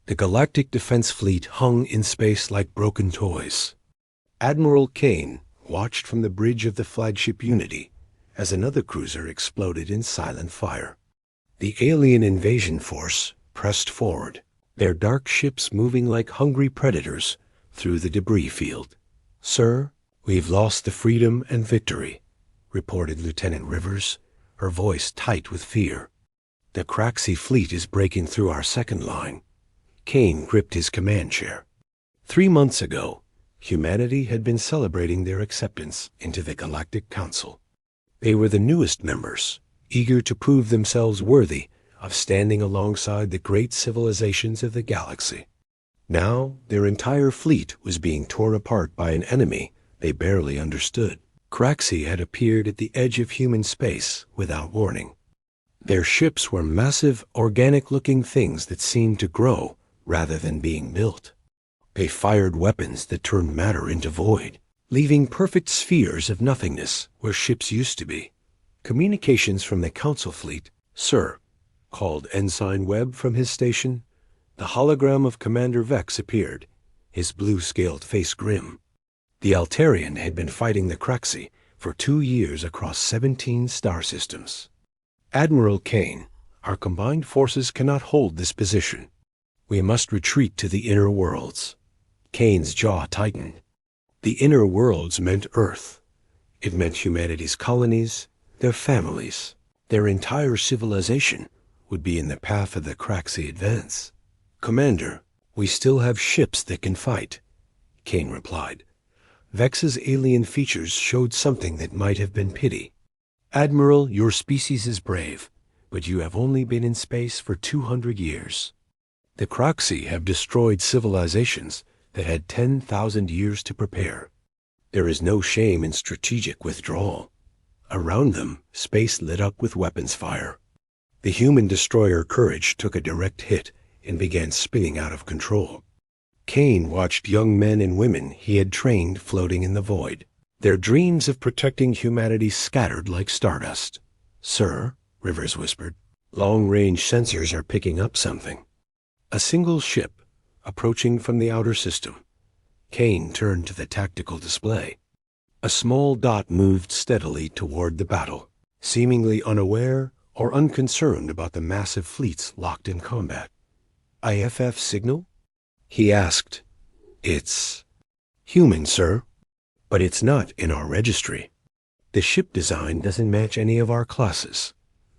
The Galactic Defense Fleet hung in space like broken toys. Admiral Kane watched from the bridge of the flagship Unity as another cruiser exploded in silent fire. The alien invasion force pressed forward, their dark ships moving like hungry predators through the debris field. "Sir, we've lost the Freedom and Victory," reported Lieutenant Rivers, her voice tight with fear. "The Craxi fleet is breaking through our second line." Kane gripped his command chair. 3 months ago, humanity had been celebrating their acceptance into the Galactic Council. They were the newest members, eager to prove themselves worthy of standing alongside the great civilizations of the galaxy. Now, their entire fleet was being torn apart by an enemy they barely understood. Craxi had appeared at the edge of human space without warning. Their ships were massive, organic-looking things that seemed to grow rather than being built. They fired weapons that turned matter into void, leaving perfect spheres of nothingness where ships used to be. Communications from the Council fleet, "Sir," called Ensign Webb from his station. The hologram of Commander Vex appeared, his blue-scaled face grim. The Altarian had been fighting the Craxi for 2 years across 17 star systems. "Admiral Kane, our combined forces cannot hold this position. We must retreat to the inner worlds." Kane's jaw tightened. The inner worlds meant Earth. It meant humanity's colonies, their families. Their entire civilization would be in the path of the Craxi advance. "Commander, we still have ships that can fight," Kane replied. Vex's alien features showed something that might have been pity. "Admiral, your species is brave, but you have only been in space for 200 years. The Craxi have destroyed civilizations that had 10,000 years to prepare. There is no shame in strategic withdrawal." Around them, space lit up with weapons fire. The human destroyer Courage took a direct hit and began spinning out of control. Kane watched young men and women he had trained floating in the void, their dreams of protecting humanity scattered like stardust. "Sir," Rivers whispered, "long-range sensors are picking up something." A single ship, approaching from the outer system. Kane turned to the tactical display. A small dot moved steadily toward the battle, seemingly unaware or unconcerned about the massive fleets locked in combat. "IFF signal?" he asked. "It's human, sir, but it's not in our registry. The ship design doesn't match any of our classes."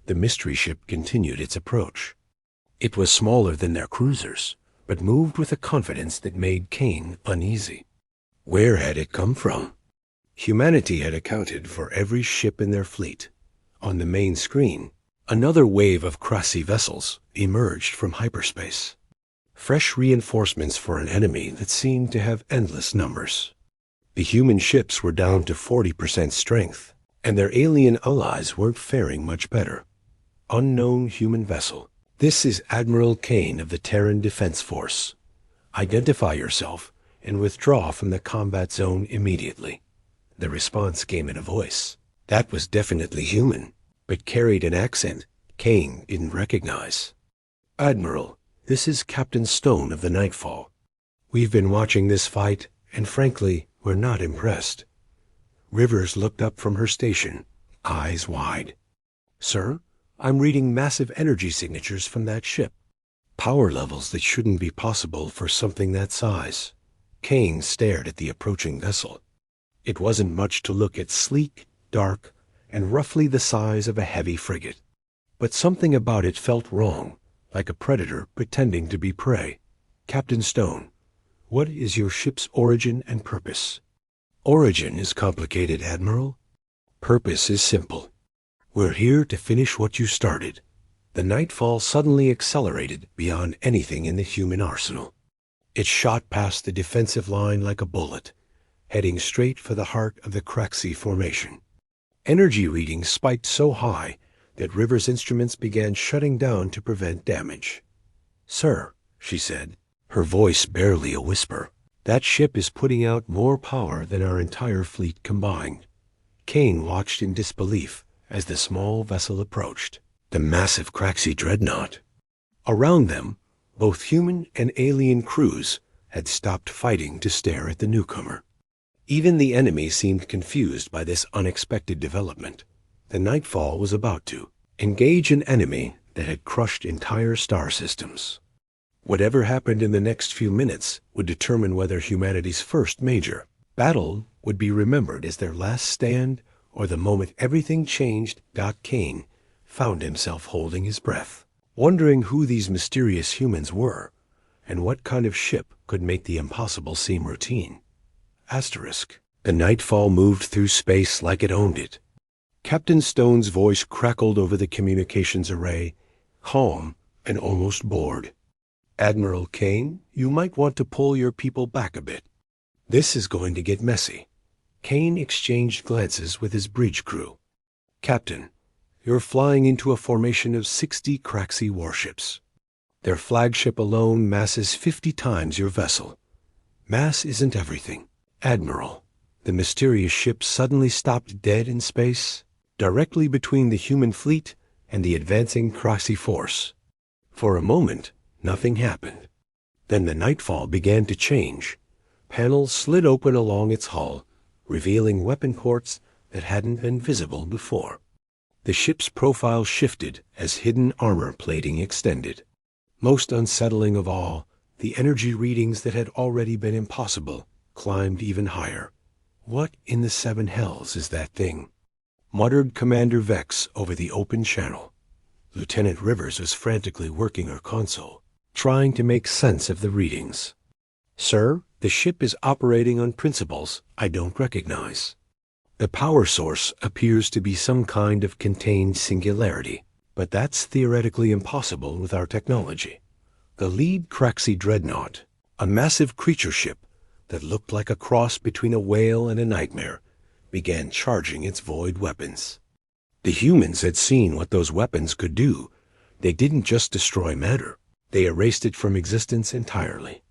The mystery ship continued its approach. It was smaller than their cruisers, but moved with a confidence that made Kane uneasy. Where had it come from? Humanity had accounted for every ship in their fleet. On the main screen, another wave of Craxi vessels emerged from hyperspace. Fresh reinforcements for an enemy that seemed to have endless numbers. The human ships were down to 40% strength, and their alien allies weren't faring much better. Unknown human vessel. "This is Admiral Kane of the Terran Defense Force. Identify yourself and withdraw from the combat zone immediately." The response came in a voice that was definitely human, but carried an accent Kane didn't recognize. "Admiral, this is Captain Stone of the Nightfall. We've been watching this fight, and frankly, we're not impressed." Rivers looked up from her station, eyes wide. "Sir, I'm reading massive energy signatures from that ship. Power levels that shouldn't be possible for something that size." Kane stared at the approaching vessel. It wasn't much to look at, sleek, dark, and roughly the size of a heavy frigate. But something about it felt wrong, like a predator pretending to be prey. "Captain Stone, what is your ship's origin and purpose?" "Origin is complicated, Admiral. Purpose is simple. We're here to finish what you started." The Nightfall suddenly accelerated beyond anything in the human arsenal. It shot past the defensive line like a bullet, heading straight for the heart of the Craxi formation. Energy readings spiked so high that Rivers' instruments began shutting down to prevent damage. "Sir," she said, her voice barely a whisper, "that ship is putting out more power than our entire fleet combined." Kane watched in disbelief as the small vessel approached, the massive Craxi dreadnought. Around them, Both human and alien crews had stopped fighting to stare at the newcomer. Even the enemy seemed confused by this unexpected development. The Nightfall was about to engage an enemy that had crushed entire star systems. Whatever happened in the next few minutes would determine whether humanity's first major battle would be remembered as their last stand or the moment everything changed. Kane found himself holding his breath, wondering who these mysterious humans were and what kind of ship could make the impossible seem routine. Asterisk. The Nightfall moved through space like it owned it. Captain Stone's voice crackled over the communications array, calm and almost bored. Admiral Kane, you might want to pull your people back a bit. This is going to get messy. Kane exchanged glances with his bridge crew. Captain, you're flying into a formation of 60 Craxi warships. Their flagship alone masses 50 times your vessel. Mass isn't everything. Admiral, the mysterious ship suddenly stopped dead in space, directly between the human fleet and the advancing Craxi force. For a moment, nothing happened. Then the Nightfall began to change. Panels slid open along its hull, revealing weapon ports that hadn't been visible before. The ship's profile shifted as hidden armor plating extended. Most unsettling of all, the energy readings that had already been impossible climbed even higher. What in the seven hells is that thing? Muttered Commander Vex over the open channel. Lieutenant Rivers was frantically working her console, trying to make sense of the readings. Sir, the ship is operating on principles I don't recognize. The power source appears to be some kind of contained singularity, but that's theoretically impossible with our technology. The lead Craxi dreadnought, a massive creature ship that looked like a cross between a whale and a nightmare, began charging its void weapons. The humans had seen what those weapons could do. They didn't just destroy matter. They erased it from existence entirely.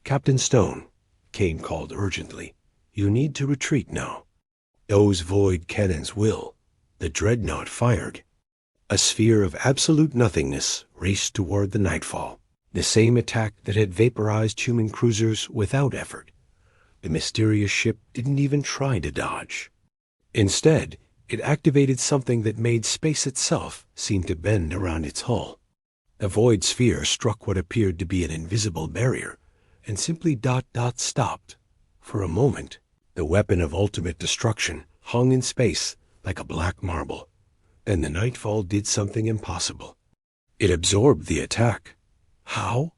Captain Stone, Kane called urgently, you need to retreat now. Those void cannons will. The dreadnought fired. A sphere of absolute nothingness raced toward the Nightfall, the same attack that had vaporized human cruisers without effort. The mysterious ship didn't even try to dodge. Instead, it activated something that made space itself seem to bend around its hull. The void sphere struck what appeared to be an invisible barrier, and simply stopped. For a moment, the weapon of ultimate destruction hung in space like a black marble. Then the Nightfall did something impossible. It absorbed the attack. How?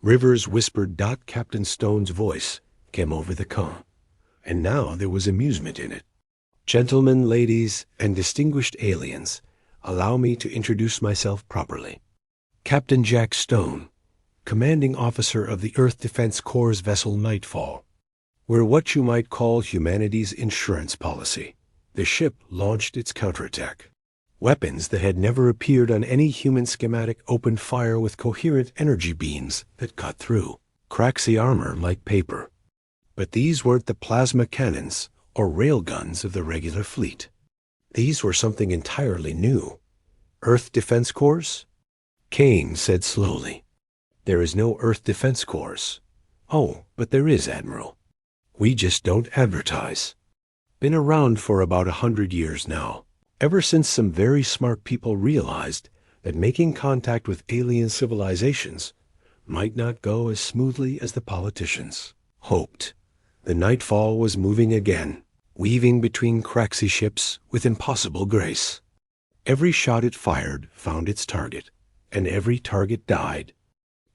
Rivers whispered. Captain Stone's voice came over the comm, and now there was amusement in it. Gentlemen, ladies, and distinguished aliens, allow me to introduce myself properly. Captain Jack Stone, commanding officer of the Earth Defense Corps' vessel Nightfall. We're what you might call humanity's insurance policy. The ship launched its counterattack. Weapons that had never appeared on any human schematic opened fire with coherent energy beams that cut through Craxi armor like paper. But these weren't the plasma cannons or railguns of the regular fleet. These were something entirely new. Earth Defense Corps? Kane said slowly. There is no Earth Defense Corps. Oh, but there is, Admiral. We just don't advertise. Been around for about 100 years now, ever since some very smart people realized that making contact with alien civilizations might not go as smoothly as the politicians hoped. The Nightfall was moving again, weaving between Craxi ships with impossible grace. Every shot it fired found its target, and every target died.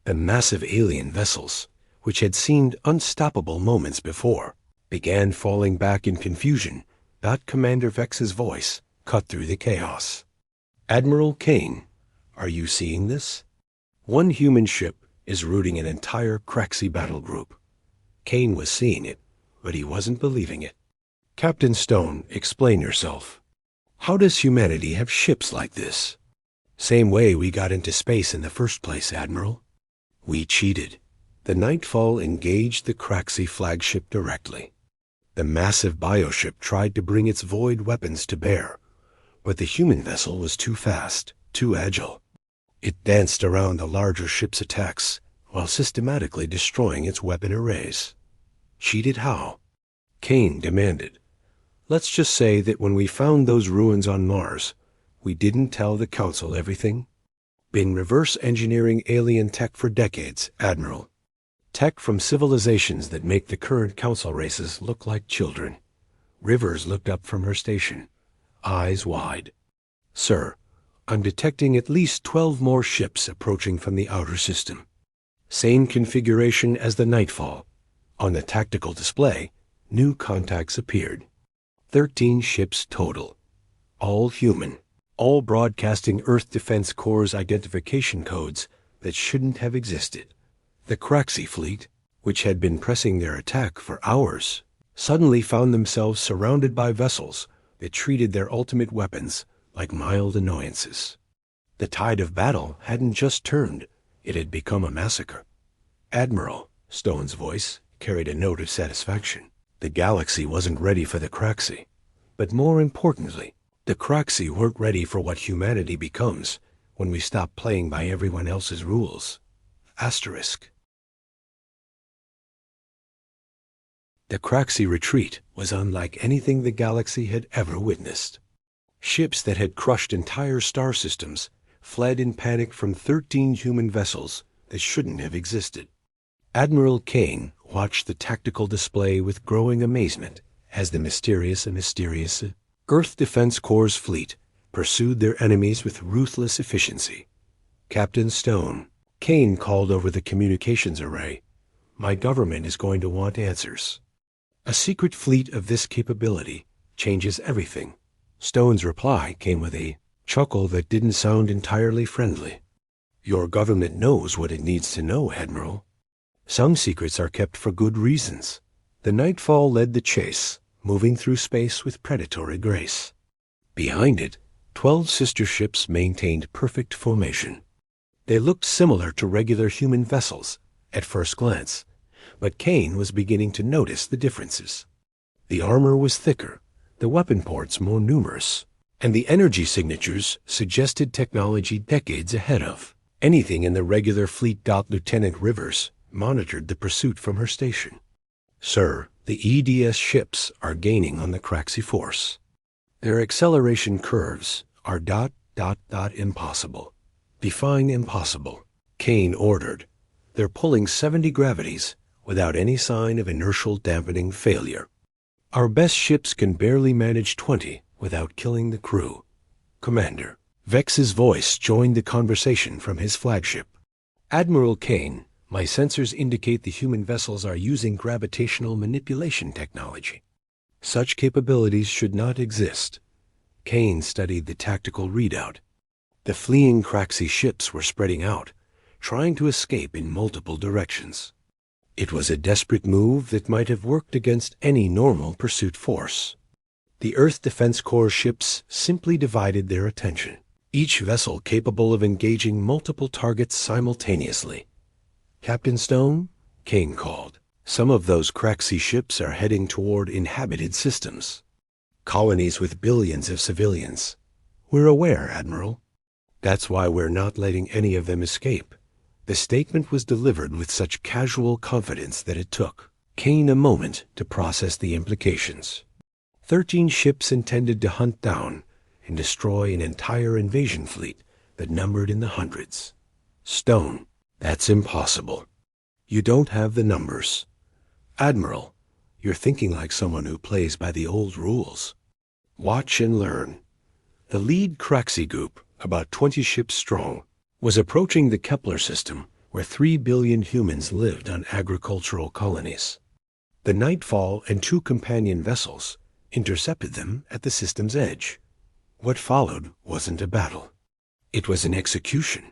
The massive alien vessels, which had seemed unstoppable moments before, began falling back in confusion. Commander Vex's voice cut through the chaos. Admiral Kane, are you seeing this? One human ship is routing an entire Craxi battle group. Kane was seeing it, but he wasn't believing it. Captain Stone, explain yourself. How does humanity have ships like this? Same way we got into space in the first place, Admiral. We cheated. The Nightfall engaged the Craxi flagship directly. The massive bioship tried to bring its void weapons to bear, but the human vessel was too fast, too agile. It danced around the larger ship's attacks while systematically destroying its weapon arrays. Cheated how? Kane demanded. Let's just say that when we found those ruins on Mars, we didn't tell the Council everything. Been reverse engineering alien tech for decades, Admiral. Tech from civilizations that make the current Council races look like children. Rivers looked up from her station, eyes wide. Sir, I'm detecting at least 12 more ships approaching from the outer system. Same configuration as the Nightfall. On the tactical display, new contacts appeared. 13 ships total. All human. All broadcasting Earth Defense Corps' identification codes that shouldn't have existed. The Craxi fleet, which had been pressing their attack for hours, suddenly found themselves surrounded by vessels that treated their ultimate weapons like mild annoyances. The tide of battle hadn't just turned, it had become a massacre. Admiral, Stone's voice carried a note of satisfaction. The galaxy wasn't ready for the Craxi. But more importantly, the Craxi weren't ready for what humanity becomes when we stop playing by everyone else's rules. Asterisk. The Craxi retreat was unlike anything the galaxy had ever witnessed. Ships that had crushed entire star systems fled in panic from 13 human vessels that shouldn't have existed. Admiral Kane watched the tactical display with growing amazement as the mysterious Earth Defense Corps' fleet pursued their enemies with ruthless efficiency. Captain Stone, Kane called over the communications array. My government is going to want answers. A secret fleet of this capability changes everything. Stone's reply came with a chuckle that didn't sound entirely friendly. Your government knows what it needs to know, Admiral. Some secrets are kept for good reasons. The Nightfall led the chase, moving through space with predatory grace. Behind it, 12 sister ships maintained perfect formation. They looked similar to regular human vessels at first glance, but Kane was beginning to notice the differences. The armor was thicker, the weapon ports more numerous, and the energy signatures suggested technology decades ahead of anything in the regular fleet. Lieutenant Rivers monitored the pursuit from her station. Sir, the EDS ships are gaining on the Craxi force. Their acceleration curves are ... impossible. Define impossible, Kane ordered. They're pulling 70 gravities without any sign of inertial dampening failure. Our best ships can barely manage 20 without killing the crew. Commander, Vex's voice joined the conversation from his flagship. Admiral Kane, my sensors indicate the human vessels are using gravitational manipulation technology. Such capabilities should not exist. Kane studied the tactical readout. The fleeing Craxi ships were spreading out, trying to escape in multiple directions. It was a desperate move that might have worked against any normal pursuit force. The Earth Defense Corps ships simply divided their attention, each vessel capable of engaging multiple targets simultaneously. Captain Stone, Kane called. Some of those Craxi ships are heading toward inhabited systems. Colonies with billions of civilians. We're aware, Admiral. That's why we're not letting any of them escape. The statement was delivered with such casual confidence that it took Kane a moment to process the implications. 13 ships intended to hunt down and destroy an entire invasion fleet that numbered in the hundreds. Stone, that's impossible. You don't have the numbers. Admiral, you're thinking like someone who plays by the old rules. Watch and learn. The lead Craxi group, about 20 ships strong, was approaching the Kepler system, where 3 billion humans lived on agricultural colonies. The Nightfall and 2 companion vessels intercepted them at the system's edge. What followed wasn't a battle. It was an execution.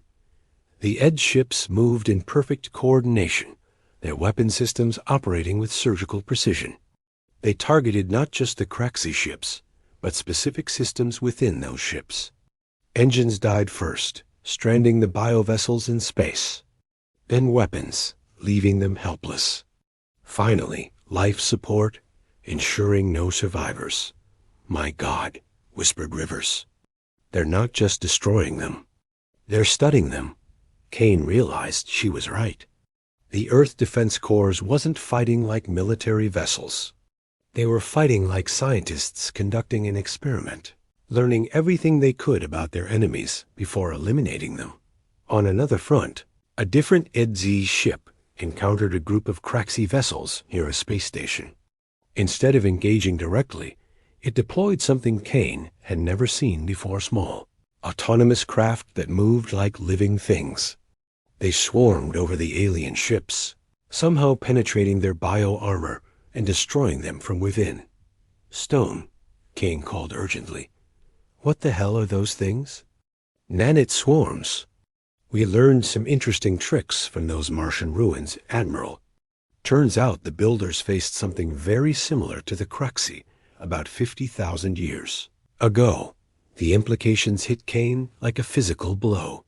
The edge ships moved in perfect coordination, their weapon systems operating with surgical precision. They targeted not just the Craxi ships, but specific systems within those ships. Engines died first, stranding the biovessels in space. Then weapons, leaving them helpless. Finally, life support, ensuring no survivors. My God, whispered Rivers. They're not just destroying them. They're studying them. Kane realized she was right. The Earth Defense Corps wasn't fighting like military vessels. They were fighting like scientists conducting an experiment, learning everything they could about their enemies before eliminating them. On another front, a different EDZ ship encountered a group of Craxi vessels near a space station. Instead of engaging directly, it deployed something Kane had never seen before: small, autonomous craft that moved like living things. They swarmed over the alien ships, somehow penetrating their bio-armor and destroying them from within. "Stone," Kane called urgently. "What the hell are those things?" "Nanite swarms. We learned some interesting tricks from those Martian ruins, Admiral. Turns out the builders faced something very similar to the Craxi about 50,000 years ago." The implications hit Kane like a physical blow.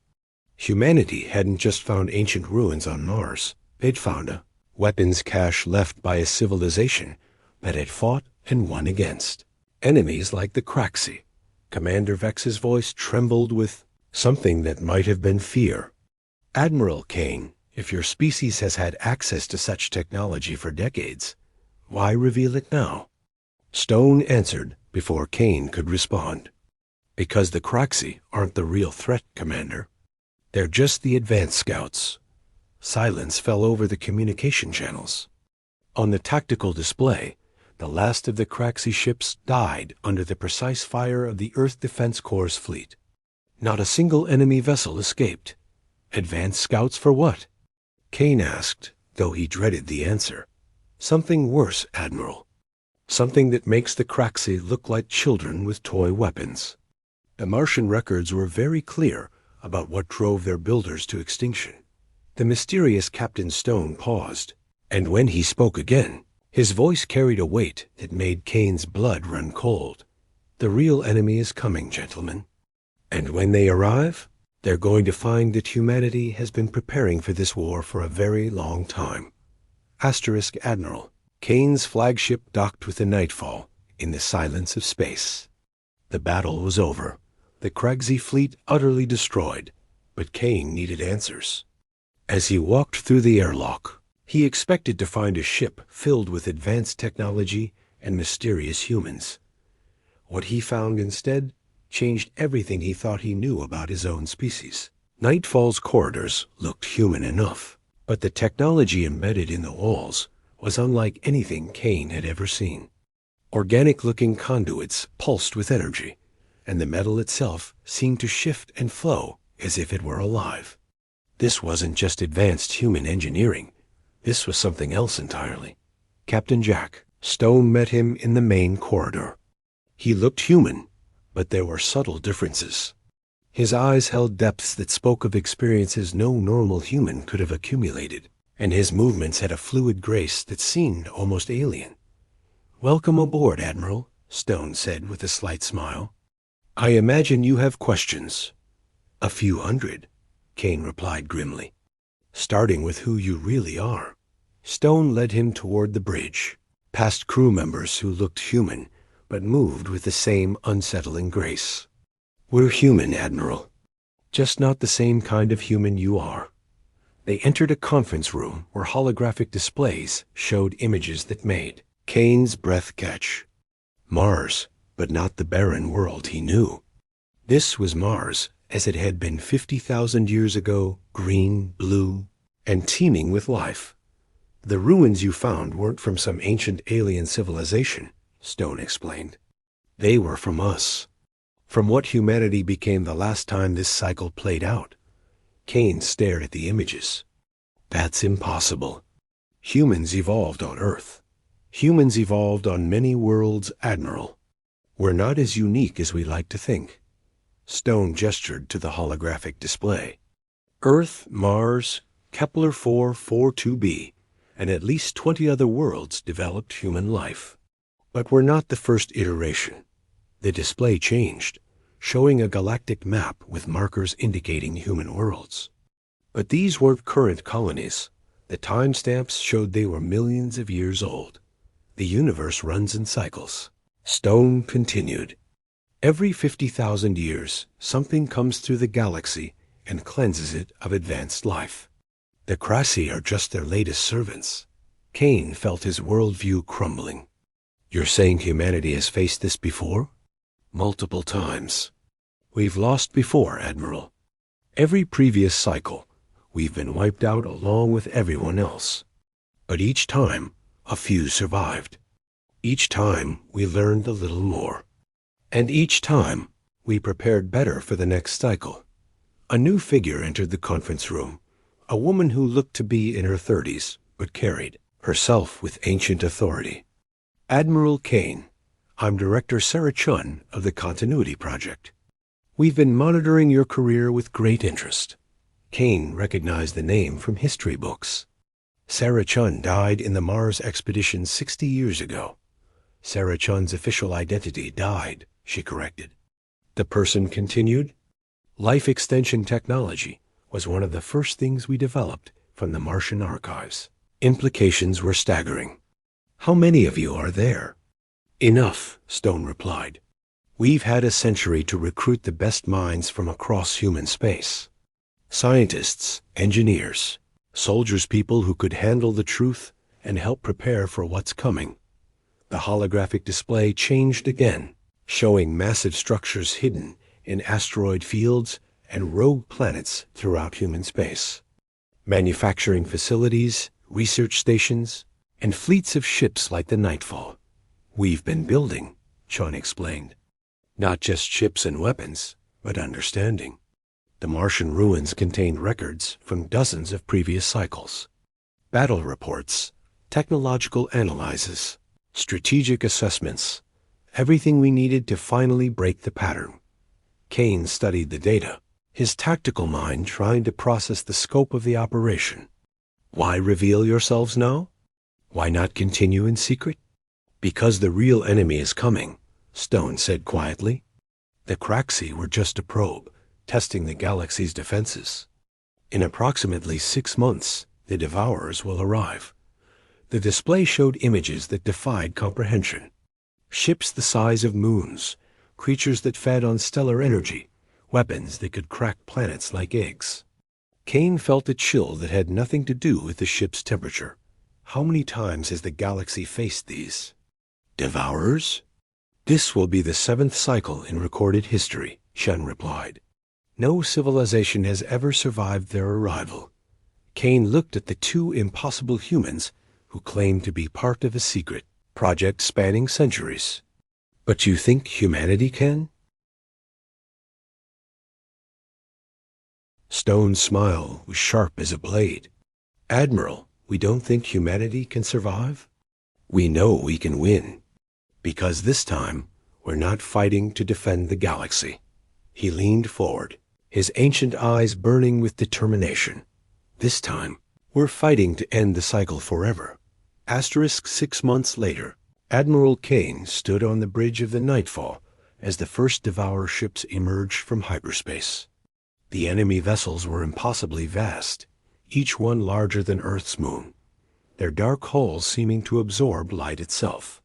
Humanity hadn't just found ancient ruins on Mars. They'd found a weapons cache left by a civilization that had fought and won against enemies like the Craxi. Commander Vex's voice trembled with something that might have been fear. "Admiral Kane, if your species has had access to such technology for decades, why reveal it now?" Stone answered before Kane could respond. "Because the Craxi aren't the real threat, Commander. They're just the advanced scouts." Silence fell over the communication channels. On the tactical display, the last of the Craxi ships died under the precise fire of the Earth Defense Corps fleet. Not a single enemy vessel escaped. Advanced scouts for what? Kane asked, though he dreaded the answer. "Something worse, Admiral. Something that makes the Craxi look like children with toy weapons." The Martian records were very clear about what drove their builders to extinction. The mysterious Captain Stone paused, and when he spoke again, his voice carried a weight that made Kane's blood run cold. "The real enemy is coming, gentlemen. And when they arrive, they're going to find that humanity has been preparing for this war for a very long time." Asterisk Admiral. Kane's flagship docked with the Nightfall in the silence of space. The battle was over. The Craxi fleet utterly destroyed, but Kane needed answers. As he walked through the airlock, he expected to find a ship filled with advanced technology and mysterious humans. What he found instead changed everything he thought he knew about his own species. Nightfall's corridors looked human enough, but the technology embedded in the walls was unlike anything Kane had ever seen. Organic-looking conduits pulsed with energy, and the metal itself seemed to shift and flow as if it were alive. This wasn't just advanced human engineering. This was something else entirely. Captain Jack. Stone met him in the main corridor. He looked human, but there were subtle differences. His eyes held depths that spoke of experiences no normal human could have accumulated, and his movements had a fluid grace that seemed almost alien. "Welcome aboard, Admiral," Stone said with a slight smile. "I imagine you have questions." "A few hundred," Kane replied grimly. "Starting with who you really are." Stone led him toward the bridge, past crew members who looked human, but moved with the same unsettling grace. "We're human, Admiral. Just not the same kind of human you are." They entered a conference room where holographic displays showed images that made Kane's breath catch. Mars, but not the barren world he knew. This was Mars as it had been 50,000 years ago, green, blue, and teeming with life. "The ruins you found weren't from some ancient alien civilization," Stone explained. "They were from us. From what humanity became the last time this cycle played out." Kane stared at the images. "That's impossible. Humans evolved on Earth. Humans evolved on many worlds, Admiral. We're not as unique as we like to think." Stone gestured to the holographic display. "Earth, Mars, Kepler 442b, and at least 20 other worlds developed human life. But we're not the first iteration." The display changed, showing a galactic map with markers indicating human worlds. But these weren't current colonies. The timestamps showed they were millions of years old. "The universe runs in cycles," Stone continued. "Every 50,000 years, something comes through the galaxy and cleanses it of advanced life. The Krasi are just their latest servants. Kane felt his worldview crumbling. You're saying humanity has faced this before? Multiple times. We've lost before, Admiral. Every previous cycle, we've been wiped out along with everyone else. But each time, a few survived. Each time, we learned a little more. And each time, we prepared better for the next cycle. A new figure entered the conference room, a woman who looked to be in her 30s, but carried herself with ancient authority. Admiral Kane, I'm Director Sarah Chun of the Continuity Project. We've been monitoring your career with great interest. Kane recognized the name from history books. Sarah Chun died in the Mars expedition 60 years ago. Sarah Chun's official identity died, she corrected. The person continued, Life extension technology was one of the first things we developed from the Martian archives. Implications were staggering. How many of you are there? Enough, Stone replied. We've had a century to recruit the best minds from across human space. Scientists, engineers, soldiers, people who could handle the truth and help prepare for what's coming. The holographic display changed again, showing massive structures hidden in asteroid fields and rogue planets throughout human space. Manufacturing facilities, research stations, and fleets of ships like the Nightfall. We've been building, Chun explained. Not just ships and weapons, but understanding. The Martian ruins contained records from dozens of previous cycles. Battle reports, technological analyses, strategic assessments, everything we needed to finally break the pattern. Kane studied the data, his tactical mind trying to process the scope of the operation. Why reveal yourselves now? Why not continue in secret? Because the real enemy is coming, Stone said quietly. The Kraxi were just a probe, testing the galaxy's defenses. In approximately 6 months, the Devourers will arrive. The display showed images that defied comprehension. Ships the size of moons, creatures that fed on stellar energy, weapons that could crack planets like eggs. Kane felt a chill that had nothing to do with the ship's temperature. How many times has the galaxy faced these? Devourers? This will be the 7th cycle in recorded history, Chun replied. No civilization has ever survived their arrival. Kane looked at the 2 impossible humans who claimed to be part of a secret project spanning centuries. But you think humanity can? Stone's smile was sharp as a blade. Admiral, we don't think humanity can survive? We know we can win. Because this time, we're not fighting to defend the galaxy. He leaned forward, his ancient eyes burning with determination. This time, we're fighting to end the cycle forever. 6 months later, Admiral Kane stood on the bridge of the Nightfall as the first Devourer ships emerged from hyperspace. The enemy vessels were impossibly vast, each one larger than Earth's moon, their dark hulls seeming to absorb light itself.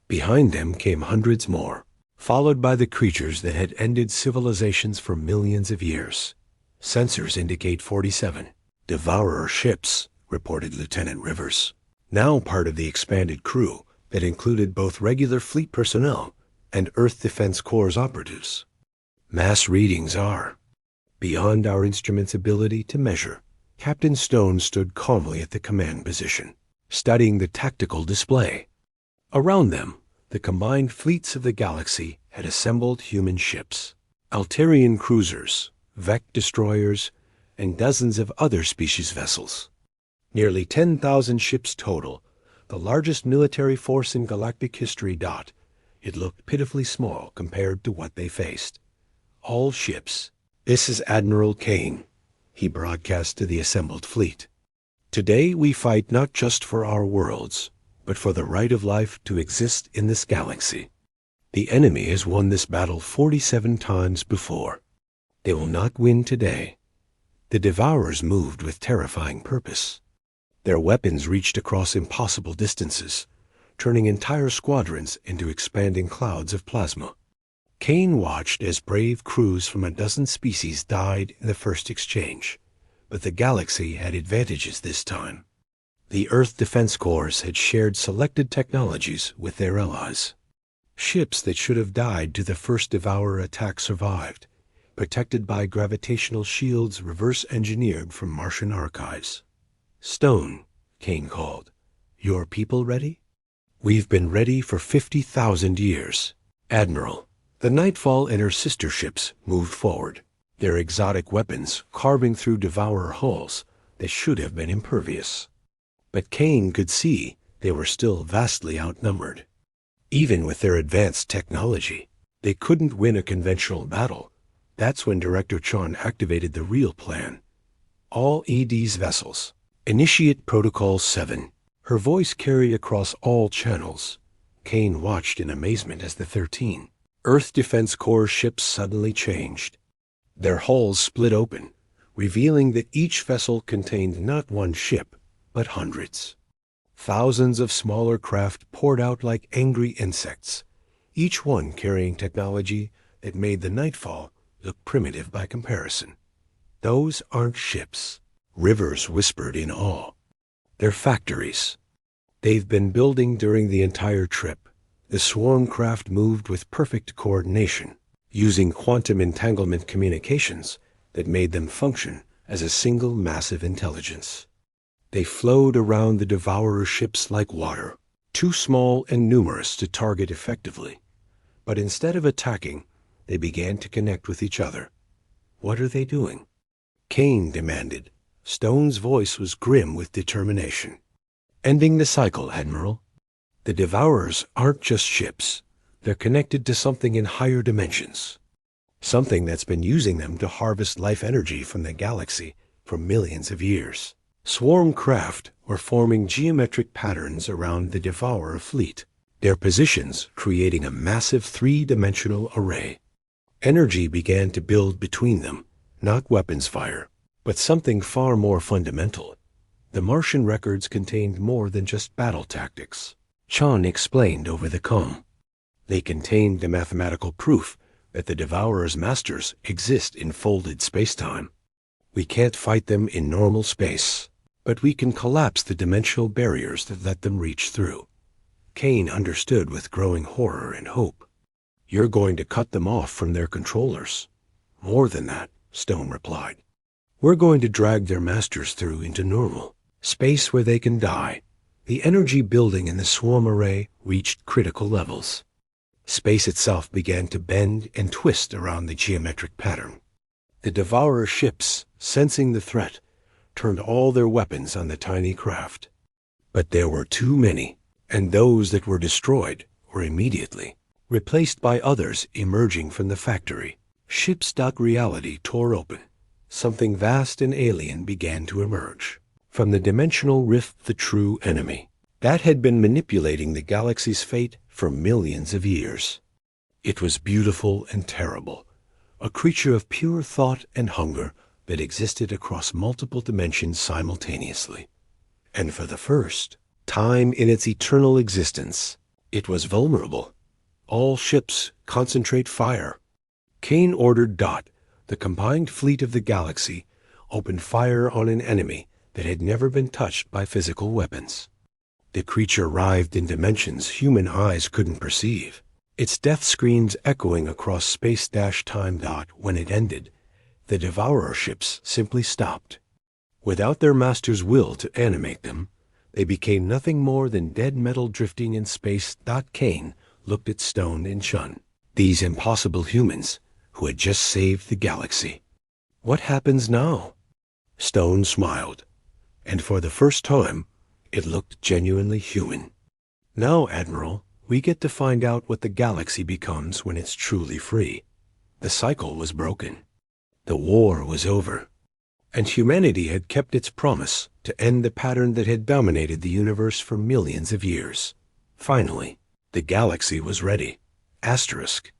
Behind them came hundreds more, followed by the creatures that had ended civilizations for millions of years. Sensors indicate 47 Devourer ships, reported Lieutenant Rivers, now part of the expanded crew that included both regular fleet personnel and Earth Defense Corps operatives. Mass readings are beyond our instrument's ability to measure. Captain Stone stood calmly at the command position, studying the tactical display. Around them, the combined fleets of the galaxy had assembled human ships, Altarian cruisers, Vec destroyers, and dozens of other species vessels. Nearly 10,000 ships total, the largest military force in galactic history. It looked pitifully small compared to what they faced. All ships. This is Admiral Kane, he broadcast to the assembled fleet. Today we fight not just for our worlds, but for the right of life to exist in this galaxy. The enemy has won this battle 47 times before. They will not win today. The Devourers moved with terrifying purpose. Their weapons reached across impossible distances, turning entire squadrons into expanding clouds of plasma. Kane watched as brave crews from a dozen species died in the first exchange, But the galaxy had advantages this time. The Earth Defense Corps had shared selected technologies with their allies. Ships that should have died to the first Devourer attack survived, protected by gravitational shields reverse-engineered from Martian archives. "Stone," Kane called. "Your people ready?" "We've been ready for 50,000 years, Admiral." The Nightfall and her sister ships moved forward, their exotic weapons carving through Devourer hulls that should have been impervious. But Kane could see they were still vastly outnumbered. Even with their advanced technology, they couldn't win a conventional battle. That's when Director Chon activated the real plan. "All ED's vessels, initiate Protocol 7. Her voice carried across all channels. Kane watched in amazement as the 13 Earth Defense Corps ships suddenly changed. Their hulls split open, revealing that each vessel contained not one ship, but hundreds. Thousands of smaller craft poured out like angry insects, each one carrying technology that made the Nightfall look primitive by comparison. "Those aren't ships," Rivers whispered in awe. "They're factories. They've been building during the entire trip." The swarm craft moved with perfect coordination, using quantum entanglement communications that made them function as a single massive intelligence. They flowed around the Devourer ships like water, too small and numerous to target effectively. But instead of attacking, they began to connect with each other. "What are they doing?" Kane demanded. Stone's voice was grim with determination. "Ending the cycle, Admiral. The Devourers aren't just ships. They're connected to something in higher dimensions. Something that's been using them to harvest life energy from the galaxy for millions of years." Swarm craft were forming geometric patterns around the Devourer fleet, their positions creating a massive three-dimensional array. Energy began to build between them, not weapons fire, but something far more fundamental. The Martian records contained more than just battle tactics. Chon explained over the comm. They contained the mathematical proof that the Devourer's masters exist in folded spacetime. "We can't fight them in normal space, but we can collapse the dimensional barriers that let them reach through." Kane understood with growing horror and hope. "You're going to cut them off from their controllers." "More than that," Stone replied. "We're going to drag their masters through into normal space where they can die." The energy building in the swarm array reached critical levels. Space itself began to bend and twist around the geometric pattern. The Devourer ships, sensing the threat, turned all their weapons on the tiny craft. But there were too many, and those that were destroyed were immediately replaced by others emerging from the factory. Ship-stock reality tore open. Something vast and alien began to emerge. From the dimensional rift, the true enemy that had been manipulating the galaxy's fate for millions of years. It was beautiful and terrible, a creature of pure thought and hunger that existed across multiple dimensions simultaneously. And for the first time in its eternal existence, it was vulnerable. "All ships, concentrate fire." Kane ordered Dot, the combined fleet of the galaxy, opened fire on an enemy that had never been touched by physical weapons. The creature writhed in dimensions human eyes couldn't perceive, its death screams echoing across space-time. When it ended, the Devourer ships simply stopped. Without their master's will to animate them, they became nothing more than dead metal drifting in space. Kane looked at Stone and Chun, these impossible humans who had just saved the galaxy. "What happens now?" Stone smiled, and for the first time, it looked genuinely human. "Now, Admiral, we get to find out what the galaxy becomes when it's truly free." The cycle was broken. The war was over, and humanity had kept its promise to end the pattern that had dominated the universe for millions of years. Finally, the galaxy was ready. Asterisk.